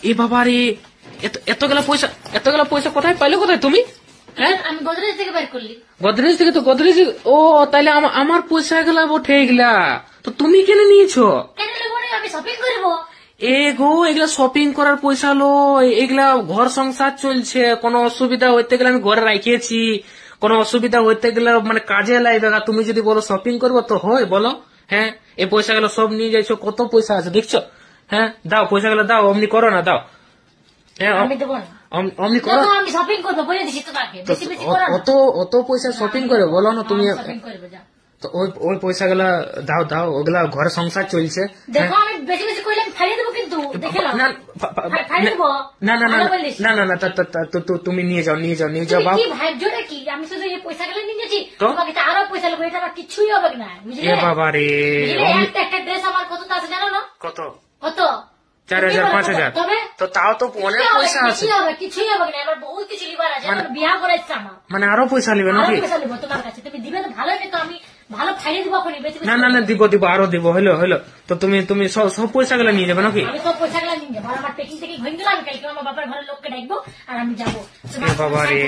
এ বাবা রে, এতগুলা পয়সা কোথায় পাইলো, কোথায় তুমি? হ্যাঁ, আমি গোদরেজ থেকে বের করলি। গোদরেজ থেকে? তো গোদরেজ, ও তাহলে আমার পয়সা গুলা উঠে গেলা, তো তুমি কেন নিয়েছো? কেন নেবো না, আমি শপিং করবো। এ গো, এগুলা শপিং করার পয়সা লয়, এগুলা ঘর সংসার চলছে, কোনো অসুবিধা হইতে গেলে আমি ঘরে রাখিয়েছি, কোনো অসুবিধা হইতে গেলে মানে কাজে লাগবে। তুমি যদি বলো শপিং করবো তো হয়, বলো? হ্যাঁ, এই পয়সা গুলো সব নিয়ে যাইছো, কত পয়সা আছে দেখছো? হ্যাঁ, দাও পয়সা গুলো, দাও, অমনি করো না, দাও। হ্যাঁ, আমি দেবো না, অমনি করো। আমি শপিং করবো, বলে দিছি তো তাকে, বেশি বেশি করো না। অত পয়সা শপিং করে বলো না তুমি? শপিং করবো, যা। তো ওই পয়সা গুলা দাও, ওগুলা ঘরে সংসার চলছে। দেখো আমি বেশি বেশি করলে আমি ফাইলে দেবো, কিন্তু দেখে নাও। ফাইলে দেবো। না, তুমি নিয়ে যাও বাবা। কি ভাবছো নাকি আমি শুধু এই পয়সা গুলো নিয়ে গেছি, তোমাকে তো আরো পয়সা লাগবে, এটা আমার কিছুই হবে না, বুঝলে? বাবা রে, একটা ড্রেস আমার কত আছে জানো না? কত? কত? 4000 5000? তবে তো তাও তো অনেক পয়সা আছে। কিছুই হবে না, আমার বহুত কিছু লিবার আছে, আমার বিয়া করাইছে আমার। মানে আরো পয়সা নিবে আরো নাকি? পয়সা নেবো তোমার কাছে, তুমি দিবে তো ভালোই, তো আমি ভালো ফাইলে দিব এখন, বেশি বেশি। না, দিব, আরো দিব, হইলো। তো তুমি সব পয়সা গুলা নিয়ে যাবে নাকি? আমি সব পয়সা গুলা নিয়ে যাবো, আমার পেকিং থেকে হয়ে গেল, আমি কালকে আমার বাবার ঘরের লোককে ডাকবো আর আমি যাবো। বাবা রে।